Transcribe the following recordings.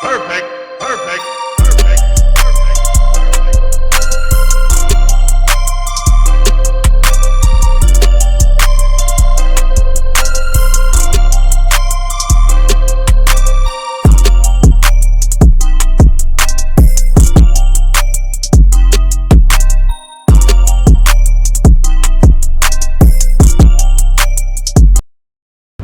Perfect, perfect, perfect.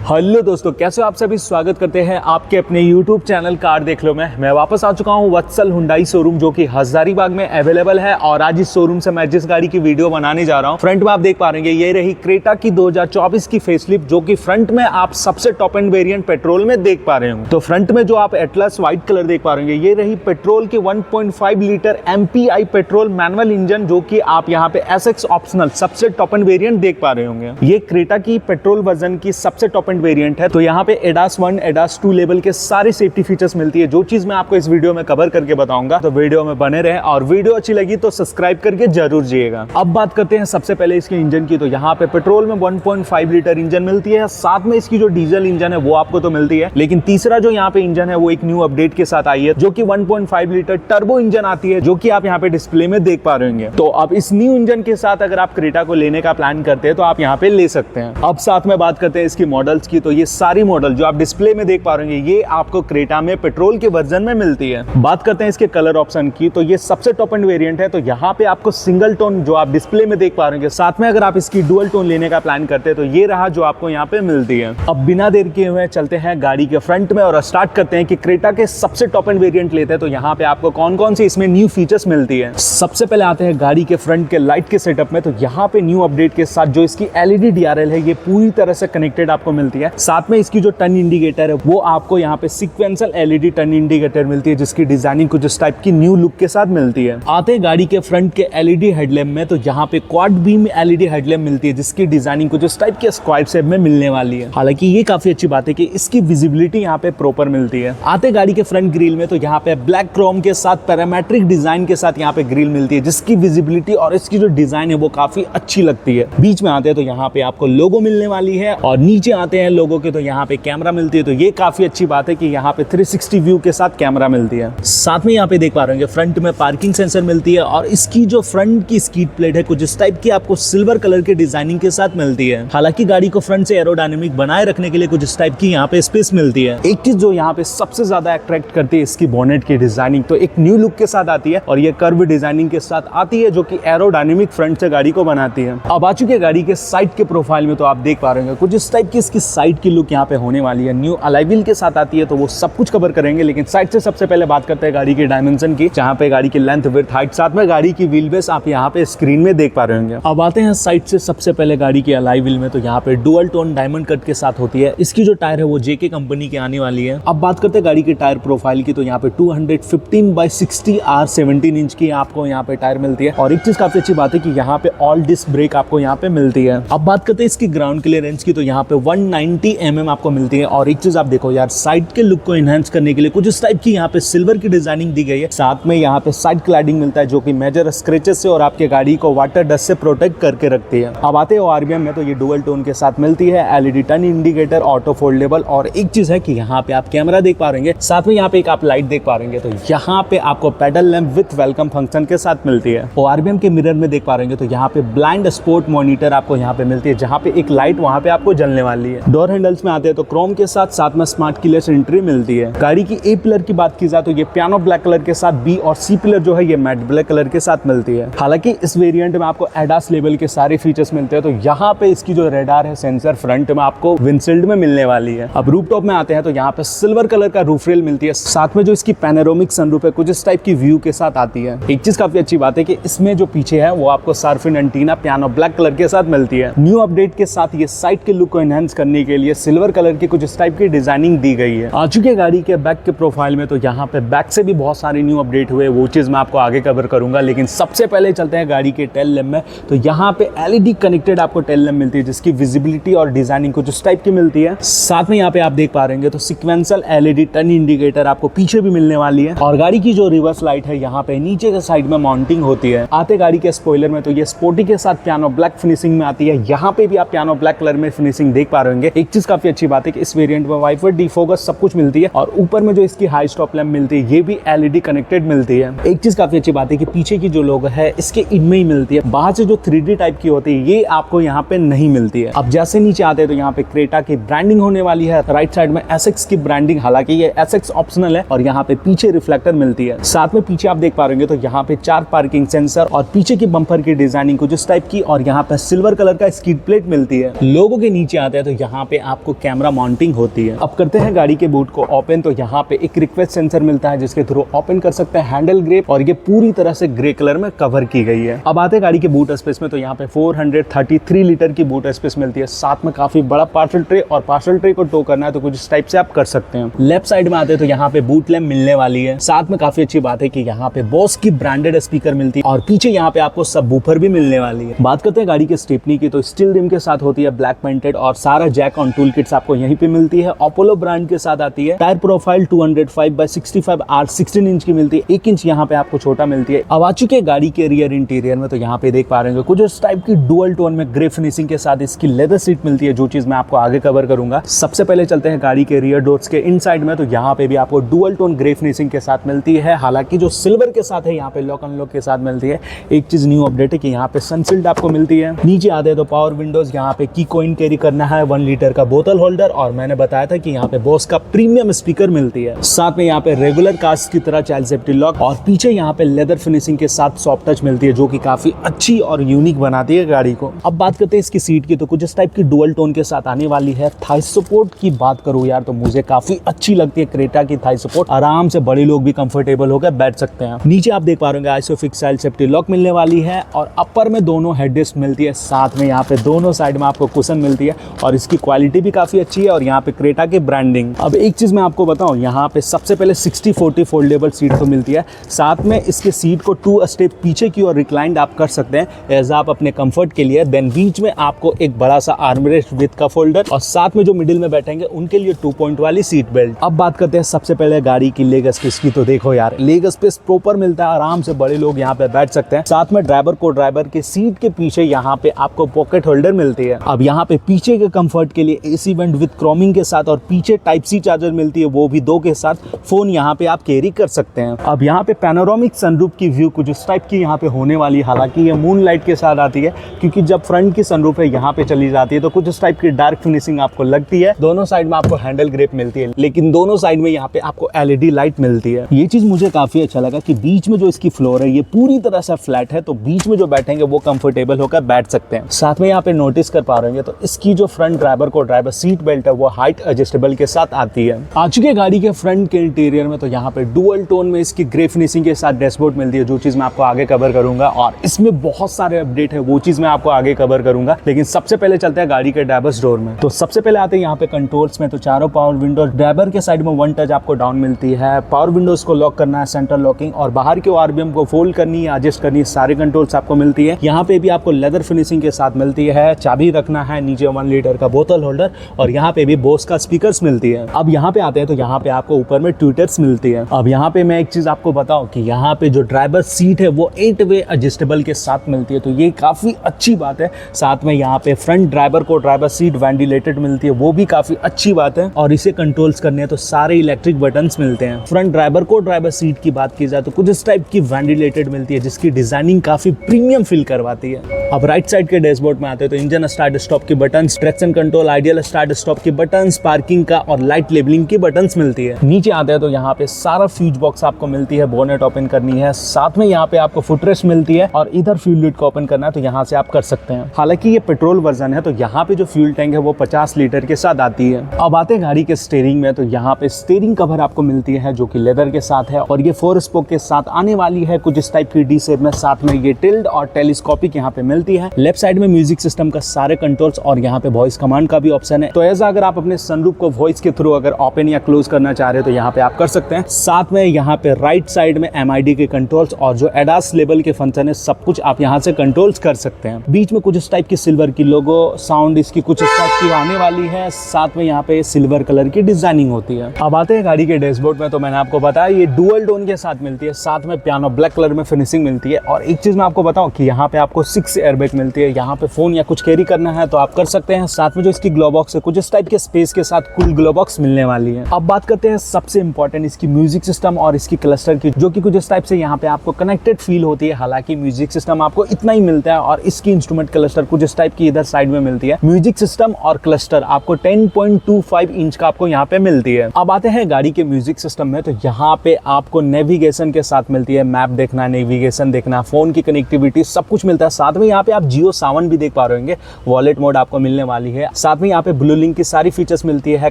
Hello दोस्तों, कैसे हो आप सभी। स्वागत करते हैं आपके अपने YouTube चैनल कार देख लो में। मैं वापस आ चुका हूं वत्सल हुंडई शोरूम जो कि हजारीबाग में अवेलेबल है। और आज इस शोरूम से मैं जिस गाड़ी की वीडियो बनाने जा रहा हूं, फ्रंट में आप देख पा रहे हैं ये रही क्रेटा की 2024 की फेसलिफ्ट, जो कि फ्रंट में आप सबसे टॉप एंड वेरिएंट पेट्रोल में देख पा रहे हो। तो फ्रंट में जो आप एटलस व्हाइट कलर देख पा रहे हैं, ये रही पेट्रोल की 1.5 litre MPI petrol manual engine, जो कि आप यहाँ पे SX ऑप्शनल सबसे टॉप एंड वेरिएंट देख पा रहे होंगे। ये क्रेटा की पेट्रोल वर्जन की सबसे टॉप वेरिएंट है। तो यहाँ पे ADAS 1 ADAS 2 लेवल के सारे सेफ्टी फीचर्स मिलती है, जो चीज मैं आपको इस वीडियो में कवर करके बताऊंगा। तो वीडियो में बने रहें और वीडियो अच्छी लगी तो सब्सक्राइब करके जरूर जाइएगा। अब बात करते हैं सबसे पहले इसके इंजन की। तो यहाँ पे पेट्रोल में 1.5 लीटर इंजन मिलती है, साथ में इसकी जो डीजल इंजन है वो आपको तो मिलती है, लेकिन तीसरा जो यहाँ पे इंजन है वो एक न्यू अपडेट के साथ आई है, जो कि 1.5 लीटर टर्बो इंजन आती है, जो कि आप यहाँ पे डिस्प्ले में देख पा रहे होंगे। तो अब इस न्यू इंजन के साथ अगर आप क्रेटा को लेने का प्लान करते हैं तो आप यहाँ पे ले सकते हैं। अब साथ में बात करते हैं इसकी मॉडल्स की। तो ये सारी मॉडल जो आप डिस्प्ले में देख पा रहे हैं ये आपको क्रेटा में पेट्रोल के वर्जन में मिलती है। बात करते हैं इसके कलर ऑप्शन की। तो ये सबसे टॉप एंड वेरिएंट है। तो यहाँ पे आपको सिंगल टोन जो आप डिस्प्ले में देख पा रहे हैं, साथ में अगर आप इसकी डुअल टोन लेने का प्लान करते हैं तो ये रहा जो आपको यहाँ पे मिलती है। अब बिना देर किए हुए चलते हैं गाड़ी के फ्रंट में और स्टार्ट करते हैं कि क्रेटा के सबसे टॉप एंड वेरिएंट लेते हैं तो यहाँ पे आपको कौन कौन सी इसमें न्यू फीचर्स मिलती है। सबसे पहले आते हैं गाड़ी के फ्रंट के लाइट के सेटअप में। तो यहाँ पे न्यू अपडेट के साथ जो इसकी LED DRL है ये पूरी तरह से कनेक्टेड आपको मिलती है। साथ में इसकी जो टर्न इंडिकेटर है वो आपको यहाँ पे सीक्वेंशियल LED टर्न इंडिकेटर मिलती है, जिसकी डिजाइनिंग कुछ इस टाइप की न्यू लुक के साथ मिलती है। आते हैं गाड़ी के फ्रंट के LED हेडलैम्प में। तो यहाँ पे क्वाड बीम LED हेडलैम्प मिलती है, जिसकी डिजाइनिंग कुछ इस टाइप के स्क्वायर शेप में मिलने वाली है। हालांकि ये काफी अच्छी बात है कि इसकी विजिबिलिटी यहाँ पे प्रॉपर मिलती है। आते गाड़ी के फ्रंट ग्रिल में। तो यहाँ पे ब्लैक क्रोम के साथ पैरामेट्रिक डिजाइन के साथ यहाँ पे ग्रिल मिलती है, जिसकी विजिबिलिटी और इसकी जो डिजाइन है वो काफी अच्छी लगती है। बीच में आते हैं तो यहाँ पे आपको लोगो मिलने वाली है, और नीचे आते हैं लोगो के तो यहाँ पे कैमरा मिलती है। तो ये काफी अच्छी बात है कि यहाँ पे 360 व्यू के साथ कैमरा मिलती है। साथ में यहाँ पे देख पा रहे हैं फ्रंट में पार्किंग सेंसर मिलती है, और इसकी जो फ्रंट की स्कीड प्लेट है कुछ इस टाइप की आपको सिल्वर कलर के डिजाइनिंग के साथ मिलती है। हालांकि गाड़ी को फ्रंट से एरोडायनेमिक बनाए रखने के लिए कुछ इस टाइप की यहाँ पे स्पेस मिलती है। एक चीज जो यहाँ पे सबसे ज्यादा अट्रैक्ट करती है इसकी बोनेट की डिजाइनिंग, तो एक न्यू लुक के साथ आती है और ये कर्व डिजाइनिंग के साथ आती है, जो कि एरोडायनेमिक फ्रंट से गाड़ी को बनाती है। अब आ चुके गाड़ी के साइड के प्रोफाइल में। तो आप देख पा रहे हैं कुछ इस टाइप की इसकी साइड की लुक यहाँ पे होने वाली है। न्यू अलॉय व्हील के साथ आती है, तो वो सब कुछ कवर करेंगे, लेकिन साइड से सबसे पहले बात करते हैं गाड़ी की डायमेंशन की, जहाँ पे गाड़ी की लेंथ विड्थ हाइट साथ में गाड़ी की व्हील बेस आप यहाँ पे स्क्रीन में देख पा रहे होंगे। अब आते हैं साइड से सबसे पहले गाड़ी की अलॉय व्हील में। तो यहाँ पे डुअल टोन डायमंड कट के साथ होती है। इसकी जो टायर है वो JK कंपनी की आने वाली है। अब बात करते हैं गाड़ी की टायर प्रोफाइल की। तो यहाँ पे 215/60 R17 इंच की आपको यहाँ पे टायर मिलती है, और एक चीज काफी अच्छी बात है कि यहाँ पे ऑल डिस्क ब्रेक आपको यहाँ पे मिलती है। अब बात करते हैं इसकी ग्राउंड क्लियरेंस की। तो यहाँ पे 190 mm आपको मिलती है, और एक चीज आप देखो यार, साइड के लुक को एनहांस करने के लिए कुछ इस टाइप की यहाँ पे सिल्वर की डिजाइनिंग दी गई है। साथ में यहाँ पे साइड क्लैडिंग मिलता है, जो कि मेजर स्क्रैचेस से और आपके गाड़ी को वाटर डस्ट से प्रोटेक्ट करके रखती है। अब आते हैं RBM में। तो ये डुअल टोन के साथ मिलती है, LED turn indicator auto foldable, और एक चीज है कि यहाँ पे आप कैमरा देख पा रहे हैं, साथ में यहाँ पे एक आप लाइट देख पा रहे हैं। तो यहाँ पे आपको pedal lamp with welcome function के साथ मिलती है। और RBM के मिरर में देख पा रहे हैं तो यहाँ पे ब्लाइंड स्पॉट मॉनिटर आपको यहाँ पे मिलती है, जहाँ पे एक लाइट वहाँ पे आपको जलने वाली है। डोर हैंडल्स में आते हैं तो क्रोम के साथ में स्मार्ट कीलेस एंट्री मिलती है। गाड़ी की A पिलर की बात की जाए तो ये पियानो ब्लैक कलर के साथ, B और C पिलर जो है ये मैट ब्लैक कलर के साथ मिलती है। हालांकि इस वेरिएंट में आपको ADAS लेवल के सारे फीचर्स मिलते हैं। तो यहाँ पे इसकी जो रेडार है सेंसर फ्रंट में आपको विंडशील्ड में मिलने वाली है। अब रूफटॉप में आते हैं तो यहाँ पे सिल्वर कलर का रूफ रेल मिलती है, साथ में जो इसकी पैनोरामिक सनरूफ है कुछ इस टाइप की व्यू के साथ आती है। एक चीज काफी अच्छी बात है कि इसमें जो पीछे है वो आपको sharpen antenna piano black colour के साथ मिलती है। न्यू अपडेट के साथ ये साइड के लुक को एनहांस करने के लिए सिल्वर कलर की कुछ इस टाइप की डिजाइनिंग दी गई है। आ चुके गाड़ी के बैक के प्रोफाइल में। तो यहाँ पे बैक से भी बहुत सारे न्यू अपडेट हुए, वो चीज मैं आपको आगे कवर करूंगा, लेकिन सबसे पहले चलते हैं गाड़ी के टेल लैम्प में। तो यहाँ पे LED कनेक्टेड आपको टेल लैम्प मिलती है, जिसकी विजिबिलिटी और डिजाइनिंग कुछ इस टाइप की मिलती है। साथ में यहाँ पे आप देख पा रहे हैं तो सिक्वेंशियल LED टर्न इंडिकेटर आपको पीछे भी मिलने वाली है, और गाड़ी की जो रिवर्स लाइट है यहाँ पे नीचे के साइड में माउंटिंग होती है। आते गाड़ी के स्पॉइलर में। तो ये स्पोर्टी के साथ पियानो ब्लैक फिनिशिंग में आती है। यहाँ पे भी आप पियानो ब्लैक कलर में फिनिशिंग देख पा रहे पाएंगे। एक चीज काफी अच्छी बात है कि इस वेरिएंट में वाइपर डिफोकस सब कुछ मिलती है और ऊपर में जो इसकी हाई स्टॉप लैंप मिलती है ये भी LED कनेक्टेड मिलती है। एक चीज काफी अच्छी बात है कि पीछे की जो लोगो है इसके इनमें ही मिलती है, बाहर से जो 3D टाइप की होती है ये आपको यहाँ पे नहीं मिलती है। अब जैसे नीचे आते हैं तो यहाँ पे क्रेटा की ब्रांडिंग होने वाली है, राइट साइड में SX की ब्रांडिंग, हालांकि ये SX ऑप्शनल है, और यहाँ पे पीछे रिफ्लेक्टर मिलती है। साथ में पीछे आप देख पा रहे हो तो यहाँ पे 4 पार्किंग सेंसर और पीछे की बम्पर की डिजाइनिंग कुछ इस टाइप की, और यहाँ पे सिल्वर कलर का स्किड प्लेट मिलती है। लोगों के नीचे आते हैं तो यहाँ पे आपको कैमरा माउंटिंग होती है। अब करते हैं गाड़ी के बूट को ओपन, तो यहाँ पे एक रिक्वेस्ट सेंसर मिलता है जिसके थ्रू ओपन कर सकते हैं हैंडल ग्रेप, और ये पूरी तरह से ग्रे कलर में कवर की गई है। अब आते हैं गाड़ी के बूट स्पेस में, तो यहाँ पे 433 लीटर की बूट स्पेस मिलती है। साथ में काफी बड़ा पार्सल ट्रे, और पार्सल ट्रे को टो करना है तो कुछ इस टाइप से आप कर सकते हैं। लेफ्ट साइड में आते हैं तो यहाँ पे बूट लैम्प मिलने वाली है। साथ में काफी अच्छी बात है कि यहाँ पे बॉस की ब्रांडेड स्पीकर मिलती है, और पीछे यहाँ पे आपको सबवूफर भी मिलने वाली है। बात करते हैं गाड़ी के स्टेपनी की, तो स्टील रिम के साथ होती है ब्लैक पेंटेड, और सारा जैक ऑन टूल किट्स आपको यहीं पे मिलती है। अपोलो ब्रांड के साथ आती है। टायर प्रोफाइल 205/65 R 16 इंच की मिलती है, 1 इंच यहाँ पे आपको छोटा मिलती है। अब आ चुके गाड़ी के रियर इंटीरियर में, तो यहाँ पे देख पा रहे हैं कुछ इस टाइप की डुअल टोन में ग्रे फिनिशिंग के साथ इसकी लेदर सीट मिलती है, जो चीज मैं आपको आगे कवर करूंगा। सबसे पहले चलते हैं गाड़ी के रियर डोर्स के इनसाइड में, तो यहाँ पे भी आपको डुअल टोन ग्रे फिनिशिंग के साथ मिलती है। हालांकि जो सिल्वर के साथ है यहाँ पे लॉक अनलॉक के साथ मिलती है। एक चीज न्यू अपडेट है कि यहाँ पे सनशील्ड आपको मिलती है। नीचे आते हैं तो पावर विंडोज, यहाँ पे की कॉइन कैरी करना है, 1 लीटर का बोतल होल्डर, और मैंने बताया था कि यहाँ पे बॉस का प्रीमियम स्पीकर मिलती है। साथ में यहाँ पे रेगुलर कार्स की तरह चाइल्ड सेफ्टी लॉक, और पीछे यहाँ पे लेदर फिनिशिंग के साथ सॉफ्ट टच मिलती है, जो कि काफी अच्छी और यूनिक बनाती है गाड़ी को। अब बात करते हैं इसकी सीट की, तो कुछ इस टाइप की डुअल टोन के साथ आने वाली है। थाई सपोर्ट की बात करूं यार तो मुझे काफी अच्छी लगती है क्रेटा की थाई सपोर्ट, आराम से बड़े लोग भी कंफर्टेबल होकर बैठ सकते हैं। नीचे आप देख पा रहे होंगे आइसोफिक्स चाइल्ड सेफ्टी लॉक मिलने वाली है, और अपर में दोनों हेडरेस्ट मिलती है। साथ में यहाँ पे दोनों साइड में आपको कुशन मिलती है, और इसकी क्वालिटी भी काफी अच्छी है, और यहाँ पे क्रेटा की ब्रांडिंग। अब एक चीज मैं आपको बताऊं, यहाँ पे सबसे पहले 60/40 फोल्डेबल सीट तो मिलती है। साथ में इसके सीट को 2 स्टेप पीछे की ओर रिक्लाइंड आप कर सकते हैं एज आप अपने कंफर्ट के लिए। देन बीच में आपको एक बड़ा सा आर्मरेस्ट विद कप होल्डर, और साथ में जो मिडिल में बैठेंगे उनके लिए 2 पॉइंट वाली सीट बेल्ट। अब बात करते हैं सबसे पहले गाड़ी की लेग स्पेस की, तो देखो यार लेग स्पेस प्रॉपर मिलता है, आराम से बड़े लोग यहाँ पे बैठ सकते हैं। साथ में ड्राइवर के सीट के पीछे यहाँ पे आपको पॉकेट होल्डर मिलती है। अब यहाँ पे पीछे के कंफर्ट के लिए AC वेंट विद क्रोमिंग के साथ, और पीछे टाइप C चार्जर मिलती है, वो भी 2 के साथ। फोन यहाँ पे आप कैरी कर सकते हैं। अब यहाँ पे पैनोरामिक सनरूफ की व्यू कुछ इस टाइप की यहाँ पे होने वाली है। हालांकि ये मून लाइट के साथ आती है, क्योंकि जब फ्रंट की सनरूफ है यहाँ पे चली जाती है तो कुछ इस टाइप की डार्क फिनिशिंग आपको लगती है। दोनों साइड में आपको हैंडल ग्रेप मिलती है, लेकिन दोनों साइड में यहाँ पे आपको LED लाइट मिलती है। ये चीज मुझे काफी अच्छा लगा कि बीच में जो इसकी फ्लोर है ये पूरी तरह से फ्लैट है, तो बीच में जो बैठेंगे वो कंफर्टेबल होकर बैठ सकते हैं। साथ में यहाँ पे नोटिस कर पा रहे हैं तो इसकी जो फ्रंट ड्राइवर सीट बेल्ट है वो हाइट एडजस्टेबल के साथ आती है। आ चुके गाड़ी के फ्रंट के इंटीरियर में, तो यहाँ पे डुअल टोन में इसकी ग्रे फिनिशिंग के साथ डैशबोर्ड मिलती है, जो चीज मैं आपको आगे कवर करूंगा, और इसमें बहुत सारे अपडेट है, वो चीज मैं आपको आगे कवर करूंगा। लेकिन सबसे पहले चलते हैं गाड़ी के ड्राइवर्स डोर में। तो सबसे पहले आते हैं यहाँ पे कंट्रोल्स में, तो चारों पावर विंडो, ड्राइवर के साइड में 1 टच आपको डाउन मिलती है। पावर विंडोज को लॉक करना है, सेंटर लॉकिंग, और बाहर के RBM को फोल्ड करनी है, एडजस्ट करनी है, सारे कंट्रोल्स आपको मिलती है। यहाँ पे भी आपको लेदर फिनिशिंग के साथ मिलती है। चाबी रखना है, नीचे 1 लीटर का बोतल होल्डर, और यहाँ पे भी बोस का स्पीकर्स मिलती है। अब यहाँ पे आते हैं तो यहाँ पे आपको ऊपर में ट्विटर्स मिलती है। अब यहाँ पे मैं एक चीज आपको बताऊं कि यहाँ पे जो ड्राइवर सीट है वो 8 वे एडजस्टेबल के साथ मिलती है, तो ये काफी अच्छी बात है। साथ में यहाँ पे फ्रंट ड्राइवर सीट वेंटिलेटेड मिलती है, वो भी काफी अच्छी बात है। और इसे कंट्रोल्स करने हैं तो सारे इलेक्ट्रिक बटन्स मिलते हैं। फ्रंट ड्राइवर सीट की बात की जाए तो कुछ इस टाइप की वेंटिलेटेड मिलती है, जिसकी डिजाइनिंग काफी प्रीमियम फील करवाती है। अब राइट साइड के डैशबोर्ड में आते हैं तो इंजन स्टार्ट स्टॉप की buttons, traction control, ideal start stop की बटन्स, पार्किंग का और लाइट लेबलिंग की बटन्स मिलती है। नीचे आते हैं तो यहाँ पे सारा फ्यूज बॉक्स आपको मिलती है, बोनेट ओपन करनी है, साथ में यहाँ पे आपको फुटरेस्ट मिलती है, और इधर फ्यूल लिड को ओपन करना है तो यहाँ से आप कर सकते हैं। हालांकि ये पेट्रोल वर्जन है, तो यहाँ पे जो फ्यूल टैंक है वो 50 लीटर के साथ आती है। अब आते हैं गाड़ी के स्टीयरिंग में, तो यहाँ पे स्टीयरिंग कवर आपको मिलती है जो कि लेदर के साथ है, और ये 4 स्पोक के साथ आने वाली है कुछ इस टाइप की डी शेप में। साथ में ये टिल्ड और टेलीस्कोपिक यहाँ पे मिलती है। लेफ्ट साइड में म्यूजिक सिस्टम का सारे कंट्रोल्स, और यहाँ पे वॉइस कमांड का भी ऑप्शन है। तो ऐसा अगर आप अपने सनरूफ को वॉइस के थ्रू अगर ओपन या क्लोज करना चाह रहे हो तो यहाँ पे आप कर सकते हैं। साथ में यहाँ पे राइट साइड में MID के कंट्रोल्स और जो एडास लेवल के फंक्शन है सब कुछ आप यहाँ से कंट्रोल्स कर सकते हैं। बीच में कुछ इस टाइप की सिल्वर की लोगो, साउंड इसकी कुछ इस टाइप की आने वाली है। साथ में यहाँ पे सिल्वर कलर की डिजाइनिंग होती है। अब आते हैं गाड़ी के डैशबोर्ड में, तो मैंने आपको बताया ये डुअल टोन के साथ मिलती है, साथ में पियानो ब्लैक कलर में फिनिशिंग मिलती है। और एक चीज मैं आपको बताऊं कि यहाँ पे आपको 6 एयरबैग मिलती है। यहाँ पे फोन या कुछ कैरी करना है तो आप कर सकते हैं। साथ में जो इसकी ग्लो बॉक्स है, कुछ इस टाइप के स्पेस के साथ कूल ग्लो बॉक्स मिलने वाली है। अब बात करते हैं सबसे इंपॉर्टेंट इसकी म्यूजिक सिस्टम और इसकी क्लस्टर की, जो कि कुछ इस टाइप से यहाँ पे आपको कनेक्टेड फील होती है। हालांकि म्यूजिक सिस्टम आपको इतना ही मिलता है और इसकी इंस्ट्रूमेंट क्लस्टर कुछ इस टाइप की इधर साइड में मिलती है। म्यूजिक सिस्टम और क्लस्टर आपको 10.25 इंच का आपको यहाँ पे मिलती है। अब आते हैं गाड़ी के म्यूजिक सिस्टम में, तो यहाँ पे आपको नेविगेशन के साथ मिलती है, मैप देखना, नेविगेशन देखना, फोन की कनेक्टिविटी सब कुछ मिलता है। साथ में यहाँ पे आप जियो सावन भी देख पा रहे होंगे, वॉलेट मोड आपको मिलने वाली है। साथ में यहाँ पे ब्लू लिंक की सारी फीचर्स मिलती है।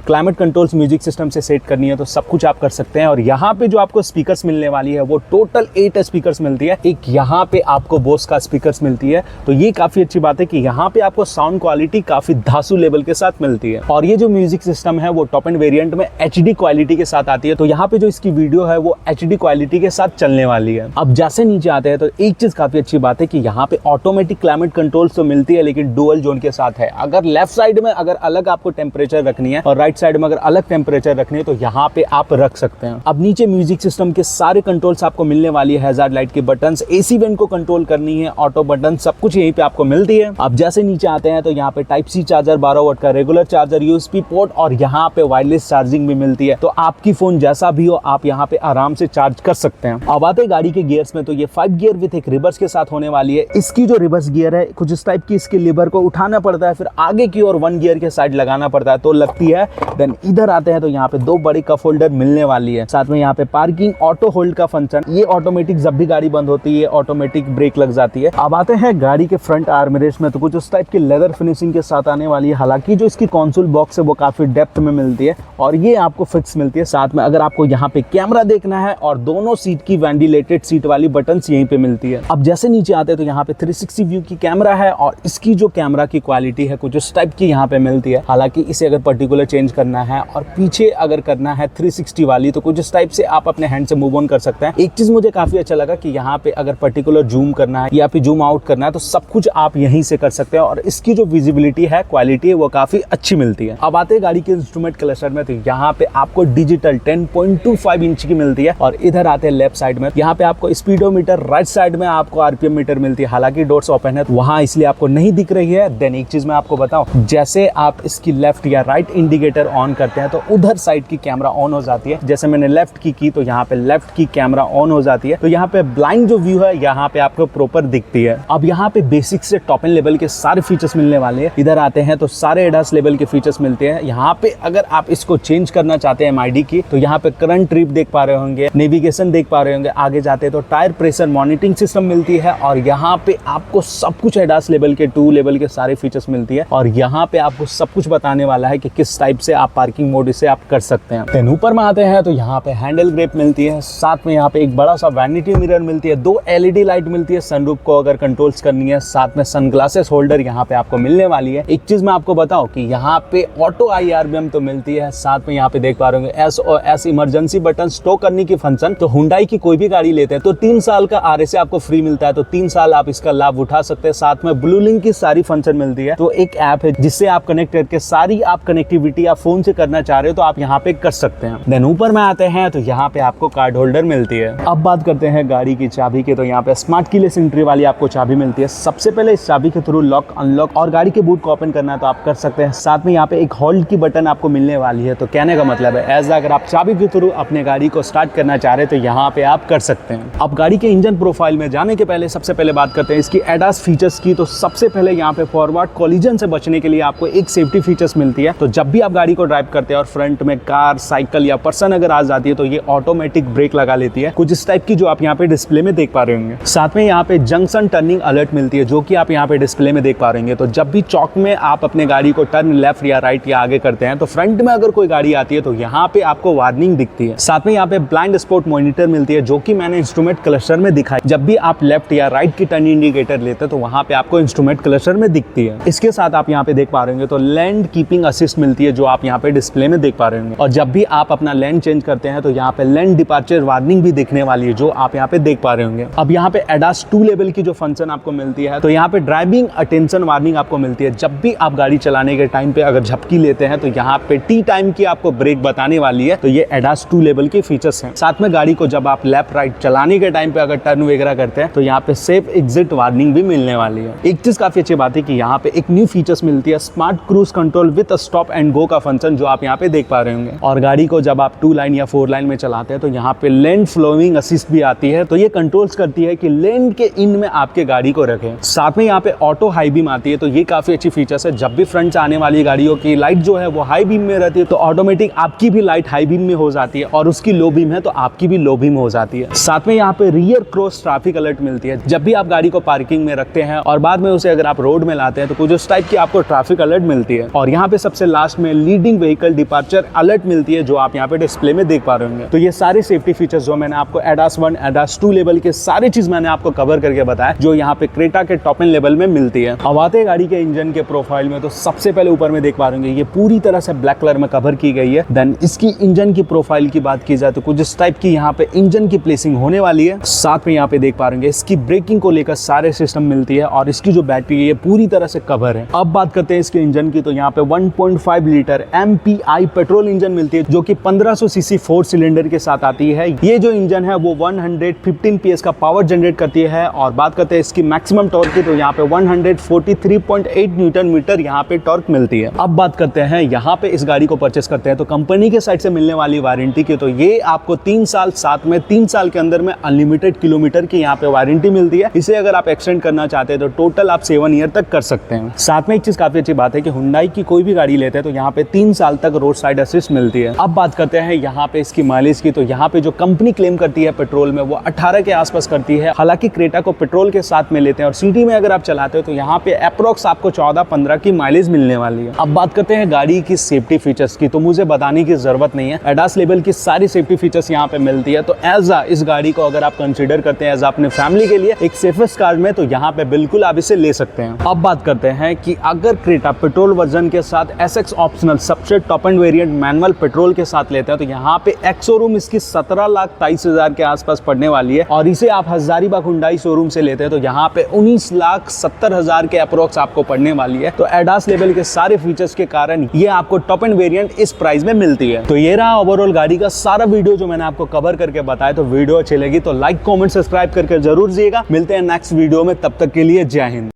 क्लाइमेट कंट्रोल्स म्यूजिक सिस्टम से सेट करनी है तो सब कुछ आप कर सकते हैं। और यहाँ पे जो आपको स्पीकर्स मिलने वाली है वो टोटल 8 स्पीकर्स मिलती है। एक यहाँ पे आपको बोस का स्पीकर्स मिलती है, तो ये काफी अच्छी बात है कि यहाँ पे आपको साउंड क्वालिटी काफी धांसू लेवल के साथ मिलती है। और ये जो म्यूजिक सिस्टम है वो टॉप एंड वेरिएंट में HD क्वालिटी के साथ आती है, तो यहाँ पे जो इसकी वीडियो है वो HD क्वालिटी के साथ चलने वाली है। अब जैसे नीचे आते हैं तो एक चीज काफी अच्छी बात है कि यहाँ पे ऑटोमेटिक क्लाइमेट कंट्रोल्स तो मिलती है लेकिन डुअल जोन के साथ है। अगर लेफ्ट साइड में अगर अलग आपको टेम्परेचर रखनी है और राइट साइड में अगर अलग टेम्परेचर रखनी है तो यहाँ पे आप रख सकते हैं। अब नीचे म्यूजिक सिस्टम के सारे कंट्रोल्स आपको मिलने वाली है। हैजार्ड लाइट के बटन्स, AC वेंट को कंट्रोल करनी है, ऑटो बटन, सब कुछ यहीं पे आपको मिलती है। अब जैसे नीचे आते हैं तो यहाँ पे टाइप C चार्जर, 12 वोल्ट का रेगुलर चार्जर, USB पोर्ट और यहाँ पे वायरलेस चार्जिंग भी मिलती है। तो आपकी फोन जैसा भी हो आप यहाँ पे आराम से चार्ज कर सकते हैं। अब आते हैं गाड़ी के गियर्स में, तो ये 5 गियर विथ एक रिवर्स के साथ होने वाली है। इसकी जो रिवर्स गियर है कुछ इस टाइप की, इसके लीवर को उठाना पड़ता है, फिर आगे की ओर 1 गियर के साइड लगाना पड़ता है तो लगती है। देन इधर आते हैं तो यहाँ पे 2 बड़ी कप होल्डर मिलने वाली है। साथ में यहाँ पे पार्किंग ऑटो होल्ड का फंक्शन, ये ऑटोमेटिक जब भी गाड़ी बंद होती है ऑटोमेटिक ब्रेक लग जाती है। अब आते हैं गाड़ी के फ्रंट आर्मरेस्ट में, तो कुछ उस टाइप की लेदर फिनिशिंग के साथ आने वाली है। हालांकि जो इसकी कंसोल बॉक्स है वो काफी डेप्थ में मिलती है और ये आपको फिक्स मिलती है। साथ में अगर आपको यहाँ पे कैमरा देखना है और दोनों सीट की वेंटिलेटेड सीट वाली बटन्स यहीं पे मिलती है। अब जैसे नीचे आते हैं तो यहाँ पे 360 व्यू की कैमरा है और इसकी जो कैमरा की क्वालिटी है कुछ उस टाइप की यहाँ पे मिलती है। हालांकि इसे अगर पर्टिकुलर चेंज करना है और पीछे अगर करना है 360 वाली तो कुछ इस टाइप से आप अपने हैंड से मूव ऑन कर सकते हैं। एक चीज मुझे काफी अच्छा लगा कि यहाँ पे अगर पर्टिकुलर जूम करना है या फिर जूम आउट करना है तो सब कुछ आप यहीं से कर सकते हैं और इसकी जो विजिबिलिटी है, क्वालिटी है, वो काफी अच्छी मिलती है। अब आते हैं गाड़ी के इंस्ट्रूमेंट क्लस्टर में, तो यहाँ पे आपको डिजिटल 10.25 इंच की मिलती है। और इधर आते हैं लेफ्ट साइड में, यहाँ पे आपको स्पीडोमीटर, राइट साइड में आपको RPM मीटर मिलती है। हालांकि डोर्स ओपन है तो वहां इसलिए आपको नहीं दिख रही है। देन एक चीज मैं आपको बताऊं, जैसे आप इसकी लेफ्ट या राइट इंडिकेटर ऑन करते हैं तो उधर साइड की कैमरा ऑन हो जाती है। जैसे मैंने लेफ्ट की तो यहाँ पे लेफ्ट की कैमरा ऑन हो जाती है, तो यहाँ पे ब्लाइंड जो व्यू है यहाँ पे आपको प्रॉपर दिखती है। अब यहाँ पे बेसिक से टॉप एंड लेवल के सारे फीचर्स मिलने वाले हैं। इधर आते हैं तो सारे ADAS लेवल के फीचर्स मिलते हैं। यहाँ पे अगर आप इसको चेंज करना चाहते हैं MID की, तो यहाँ पे करंट ट्रिप देख पा रहे होंगे, नेविगेशन देख पा रहे होंगे। आगे जाते हैं तो टायर प्रेशर मॉनिटरिंग सिस्टम मिलती है और यहाँ पे आपको सब कुछ ADAS लेवल के 2 लेवल के सारे फीचर्स मिलती है। और यहाँ पे आपको सब कुछ बताने वाला है कि किस टाइप से आप पार्किंग मोड इसे आप कर सकते हैं। देन ऊपर में आते हैं तो यहाँ पे हैंडल ग्रिप मिलती है, साथ में यहाँ पे एक बड़ा सा वैनिटी मिरर मिलती है, 2 LED लाइट मिलती है सनरूफ को अगर कंट्रोल्स करनी है। साथ में सनग्लासेस होल्डर यहाँ पे आपको मिलने वाली है। एक चीज मैं आपको बताऊं कि यहाँ पे ऑटो IRBM तो मिलती है, साथ में यहाँ पे देख पा रहे होंगे SOS इमरजेंसी बटन स्टॉप करने की फंक्शन। तो हुंडई की कोई भी गाड़ी लेते हैं तो 3 साल का RSA आपको फ्री मिलता है, तो 3 साल आप इसका लाभ उठा सकते हैं। साथ में ब्लू लिंक की सारी फंक्शन मिलती है, तो एक ऐप है जिससे आप कनेक्ट करके सारी आप कनेक्टिविटी आप फोन से करना चाह रहे हो तो आप यहाँ पे कर सकते हैं। देन ऊपर में आते हैं तो यहाँ पे आपको कार्ड होल्डर मिलती है। अब बात करते हैं गाड़ी की चाबी की, तो यहाँ पे स्मार्ट कीलेस एंट्री वाली आपको चाबी मिलती है। सबसे पहले इस चाबी के थ्रू लॉक अनलॉक और गाड़ी के बूट को ओपन करना है तो आप कर सकते हैं। साथ में यहाँ पे एक होल्ड की बटन आपको मिलने वाली है, तो कहने का मतलब है एज अगर आप चाबी के थ्रू अपने गाड़ी को स्टार्ट करना चाह रहे हैं तो यहाँ पे आप कर सकते हैं। अब गाड़ी के इंजन प्रोफाइल में जाने के पहले सबसे पहले बात करते हैं इसकी ADAS फीचर्स की। तो सबसे पहले यहाँ पे फॉरवर्ड कोलिजन से बचने के लिए आपको एक सेफ्टी फीचर्स मिलती है। तो जब भी आप गाड़ी को ड्राइव करते हैं और फ्रंट में कार, साइकिल या पर्सन अगर आ जाती है तो ये ऑटोमेटिक ब्रेक लगा लेती है, कुछ इस टाइप की जो आप यहाँ पे डिस्प्ले में देख पा रहे होंगे। साथ में यहाँ पे जंक्शन टर्निंग अलर्ट मिलती है जो कि आप यहाँ पे डिस्प्ले में देख पा रहे होंगे। तो जब भी चौक में आप अपने गाड़ी को टर्न लेफ्ट या राइट या आगे करते हैं तो फ्रंट में अगर कोई गाड़ी आती है तो यहाँ पे आपको वार्निंग दिखती है। साथ में यहाँ पे ब्लाइंड स्पॉट मॉनिटर मिलती है जो कि मैंने इंस्ट्रूमेंट क्लस्टर में दिखाई। जब भी आप लेफ्ट या राइट की टर्न इंडिकेटर लेते हैं तो वहां पे आपको इंस्ट्रूमेंट क्लस्टर में दिखती है। इसके साथ आप यहाँ पे देख पा रहे होंगे तो लैंड कीपिंग असिस्ट मिलती है जो आप यहाँ पे डिस्प्ले में देख पा रहे होंगे। और जब भी आप अपना लैंड चेंज करते हैं तो यहाँ पे लैंड डिपार्चर वार्निंग भी दिखने वाली है जो आप यहाँ पे देख पा रहे होंगे। अब यहाँ पे ADAS 2 लेवल की जो फंक्शन आपको मिलती है, तो यहाँ पे ड्राइविंग अटेंशन वार्निंग आपको मिलती है। जब भी आप गाड़ी चलाने के टाइम पे अगर झपकी लेते हैं तो यहाँ पे टी टाइम की आपको ब्रेक बताने वाली है, तो ये ADAS 2 लेवल के फीचर्स हैं। साथ में गाड़ी को जब आप लेफ्ट राइट चलाने के टाइम पे अगर टर्न वगैरह करते हैं तो यहाँ पे सेफ एग्जिट वार्निंग भी मिलने वाली है। एक चीज काफी अच्छी बात है कि यहाँ पे एक न्यू फीचर्स मिलती है smart cruise control with stop and go का फंक्शन जो आप यहाँ पे देख पा रहे होंगे। और गाड़ी को जब आप 2 लाइन या 4 लाइन में चलाते हैं तो यहाँ पे लेन फ्लोइंग असिस्ट भी आती है, तो ये कंट्रोल्स करती है कि लेन के इन में आपके गाड़ी को रखें। साथ में यहाँ पे ऑटो हाई बीम आती है, तो ये काफी अच्छी फीचर्स है। जब भी फ्रंट से आने वाली गाड़ियों की लाइट जो है वो हाई बीम में रहती है तो ऑटोमेटिक आपकी भी लाइट हाई बीम में हो जाती है, और उसकी लो बीम है तो आपकी भी लो बीम हो जाती है। साथ में यहाँ पे रियर क्रॉस ट्रैफिक अलर्ट मिलती है। जब भी आप गाड़ी को पार्किंग में रखते हैं और बाद में उसे अगर आप रोड में लाते हैं तो कुछ उस टाइप की आपको ट्रैफिक अलर्ट मिलती है। और यहाँ पे सबसे लास्ट में लीडिंग व्हीकल डिपार्चर अलर्ट मिलती है, जो आप यहाँ पे डिस्प्ले में देख पा रहे होंगे। तो ये सारे सेफ्टी फीचर्स जो मैंने आपको ADAS 1 ADAS 2 लेवल के सारी चीज मैंने आपको कवर करके बताया, जो यहाँ पे क्रेटा के टॉप एंड लेवल में मिलती है। अब आते हैं गाड़ी के इंजन के प्रोफाइल में, तो सबसे पहले ऊपर में देख पा रहे होंगे ये पूरी तरह से ब्लैक कलर में कवर की गई है। देन इसकी इंजन की प्रोफाइल की बात की जाए तो कुछ इस टाइप की यहाँ पे इंजन की प्लेसिंग होने वाली है। साथ में यहाँ पे देख पा रहे होंगे इसकी ब्रेकिंग को लेकर सारे सिस्टम मिलती है, और इसकी जो बैटरी है ये पूरी तरह से कवर है। अब बात करते हैं इसके इंजन की, तो यहाँ पे 1.5 लीटर MPI पेट्रोल इंजन मिलती है, जो कि 1500 सीसी 4 सिलेंडर के साथ आती है। ये जो इंजन है वो 115 PS का पावर जनरेट करती है। और बात करते हैं इसकी मैक्सिमम टॉर्क की, तो यहाँ पे 143.8 न्यूटन मीटर यहाँ पे टॉर्क मिलती है। अब बात करते हैं यहाँ पे इस गाड़ी को परचेस करते हैं तो कंपनी के साइड से मिलने वाली वारंटी की, तो ये आपको 3 साल, साथ में 3 साल के अंदर में अनलिमिटेड किलोमीटर की यहाँ पे वारंटी मिलती है। इसे अगर आप एक्सटेंड करना चाहते हैं तो टोटल आप 7 ईयर तक कर सकते हैं। साथ में एक चीज काफी अच्छी बात है कि हुंडई की कोई भी गाड़ी लेते हैं तो यहाँ पे 3 साल तक रोड साइड असिस्ट मिलती है। अब बात करते हैं यहाँ पे इसकी माइलेज की, तो यहाँ पे जो कंपनी क्लेम करती है पेट्रोल में वो 18 के आसपास करती है। हालांकि क्रेटा को पेट्रोल के साथ में लेते हैं और सिटी में अगर आप चलाते हो तो यहाँ पे अप्रोक्स आपको 14-15 की माइलेज मिलने वाली है। अब बात करते हैं गाड़ी की सेफ्टी फीचर्स की, तो मुझे बताने की जरूरत नहीं है, ADAS लेवल की सारी सेफ्टी फीचर्स यहाँ पे मिलती है। तो एज इस गाड़ी को अगर आप कंसिडर करते हैं एज अपने फैमिली के लिए एक सेफेस्ट कार में, तो यहाँ पे बिल्कुल आप इसे ले सकते हैं। अब बात करते हैं कि अगर क्रेटा पेट्रोल वर्जन के साथ SX ऑप्शनल सबसे top end variant manual petrol के साथ लेते हैं तो यहाँ पे एक्स शोरूम इसकी 17,23,000 के आसपास पड़ने वाली है, और इसे आप हजारीबाग हुंडई शोरूम से लेते हैं तो यहाँ पे 19,70,000 के अप्रोक्स आपको पड़ने वाली है। तो ADAS लेवल के सारे फीचर्स के कारण ये आपको टॉप एंड वेरिएंट इस प्राइस में मिलती है। तो ये रहा ओवरऑल गाड़ी का सारा वीडियो जो मैंने आपको कवर करके बताया। तो वीडियो अच्छी लगी तो लाइक, कमेंट, सब्सक्राइब करके जरूर दीजिएगा। मिलते हैं नेक्स्ट वीडियो में, तब तक के लिए जय हिंद।